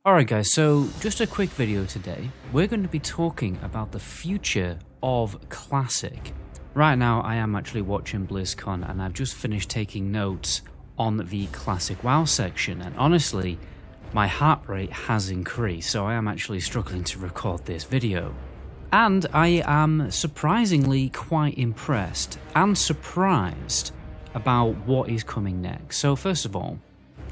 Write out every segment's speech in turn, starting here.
Alright guys, so just a quick video today. We're going to be talking about the future of Classic. Right now I am actually watching BlizzCon and I've just finished taking notes on the Classic WoW section, and honestly, my heart rate has increased, so I am actually struggling to record this video. And I am surprisingly quite impressed and surprised about what is coming next. So first of all,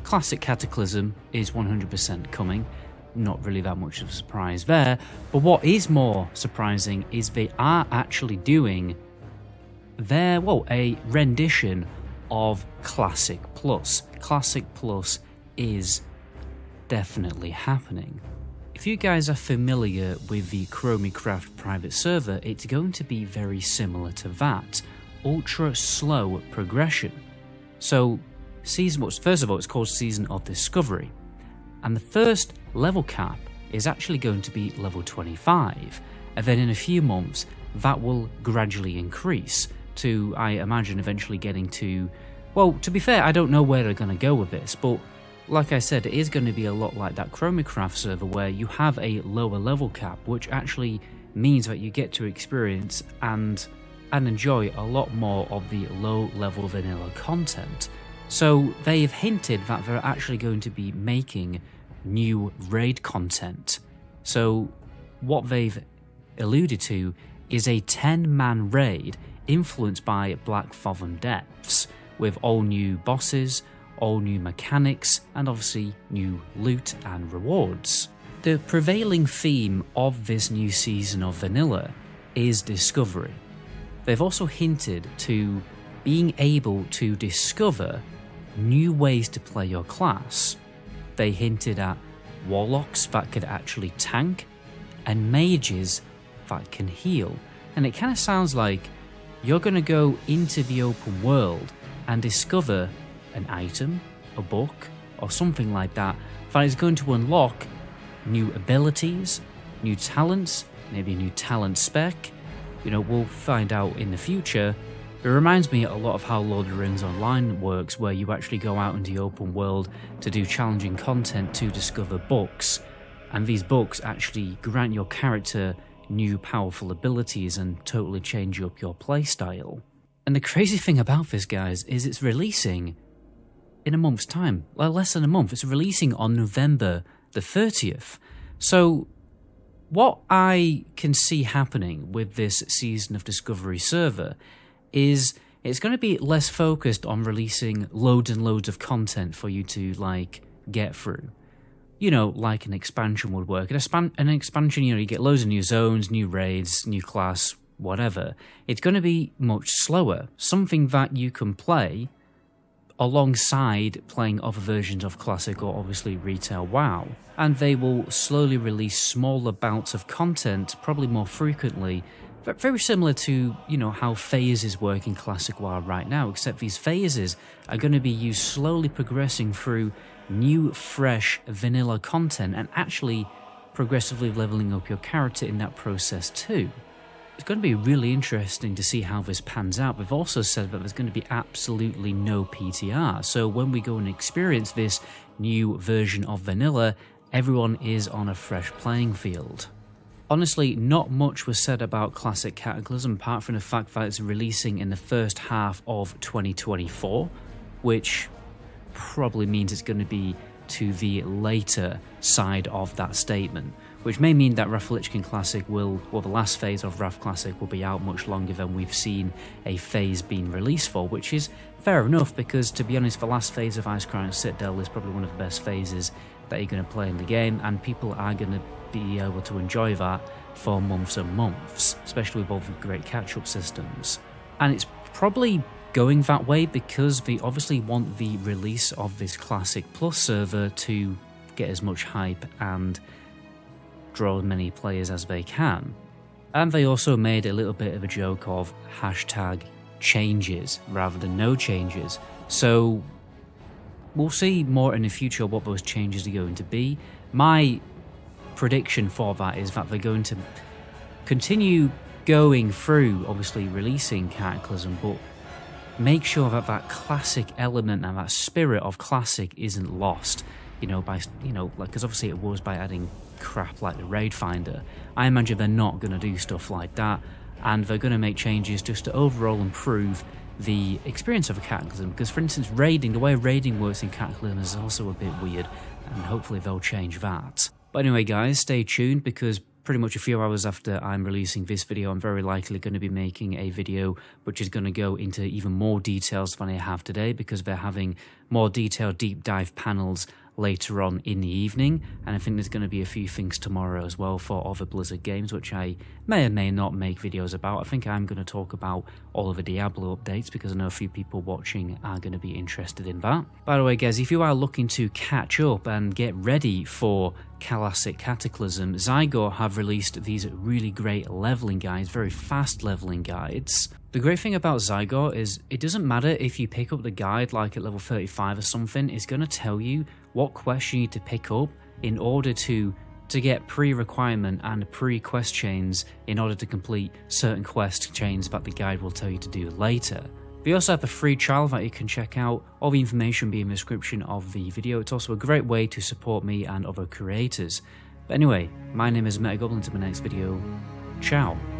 Classic Cataclysm is 100% coming. Not really that much of a surprise there, but what is more surprising is they are actually doing a rendition of Classic Plus. Classic Plus is definitely happening. If you guys are familiar with the Chromie Craft private server, it's going to be very similar to that. Ultra slow progression. So first of all, it's called Season of Discovery, and the first level cap is actually going to be level 25, and then in a few months that will gradually increase to, I imagine, eventually getting to, well, to be fair, I don't know where they're going to go with this, but like I said, it is going to be a lot like that Chromie Craft server where you have a lower level cap, which actually means that you get to experience and enjoy a lot more of the low level vanilla content. So they've hinted that they're actually going to be making new raid content. So what they've alluded to is a 10-man raid influenced by Black Fathom Depths, with all new bosses, all new mechanics, and obviously new loot and rewards. The prevailing theme of this new season of vanilla is discovery. They've also hinted to being able to discover new ways to play your class. They hinted at warlocks that could actually tank and mages that can heal, and it kind of sounds like you're going to go into the open world and discover an item, a book, or something like that is going to unlock new abilities, new talents, maybe a new talent spec. You know, we'll find out in the future. It reminds me a lot of how Lord of the Rings Online works, where you actually go out into the open world to do challenging content to discover books, and these books actually grant your character new powerful abilities and totally change up your playstyle. And the crazy thing about this, guys, is it's releasing in a month's time, well, less than a month. It's releasing on November the 30th. So what I can see happening with this Season of Discovery server is it's going to be less focused on releasing loads and loads of content for you to, like, get through. You know, like an expansion would work. An expansion, you know, you get loads of new zones, new raids, new class, whatever. It's going to be much slower. Something that you can play alongside playing other versions of Classic or obviously Retail WoW. And they will slowly release smaller bouts of content, probably more frequently, but very similar to, you know, how phases work in Classic WoW right now, except these phases are going to be you slowly progressing through new, fresh, vanilla content and actually progressively leveling up your character in that process too. It's going to be really interesting to see how this pans out. We've also said that there's going to be absolutely no PTR, so when we go and experience this new version of vanilla, everyone is on a fresh playing field. Honestly, not much was said about Classic Cataclysm apart from the fact that it's releasing in the first half of 2024, which probably means it's going to be to the later side of that statement, which may mean that Wrath of Lich King Classic the last phase of Wrath Classic will be out much longer than we've seen a phase being released for, which is fair enough because, to be honest, the last phase of Icecrown Citadel is probably one of the best phases that you're going to play in the game, and people are going to be able to enjoy that for months and months, especially with all the great catch-up systems. And it's probably going that way because they obviously want the release of this Classic Plus server to get as much hype and draw as many players as they can. And they also made a little bit of a joke of hashtag changes rather than no changes. So we'll see more in the future what those changes are going to be. My prediction for that is that they're going to continue going through, obviously releasing Cataclysm, but make sure that that classic element and that spirit of classic isn't lost. you know, by, you know, like, because obviously it was by adding crap like the raid finder. I imagine they're not going to do stuff like that, and they're going to make changes just to overall improve the experience of a Cataclysm, because for instance raiding, the way raiding works in Cataclysm is also a bit weird, and hopefully they'll change that. But anyway guys, stay tuned, because pretty much a few hours after I'm releasing this video, I'm very likely going to be making a video which is going to go into even more details than I have today, because they're having more detailed deep dive panels later on in the evening, and I think there's going to be a few things tomorrow as well for other Blizzard games which I may or may not make videos about. I think I'm going to talk about all of the Diablo updates, because I know a few people watching are going to be interested in that. By the way guys, if you are looking to catch up and get ready for Classic Cataclysm, Zygor have released these really great leveling guides, very fast leveling guides. The great thing about Zygor is it doesn't matter if you pick up the guide like at level 35 or something, it's going to tell you what quest you need to pick up in order to get pre-requirement and pre-quest chains in order to complete certain quest chains that the guide will tell you to do later. We also have a free trial that you can check out. All the information will be in the description of the video. It's also a great way to support me and other creators. But anyway, my name is Metagoblin. Until my next video, ciao.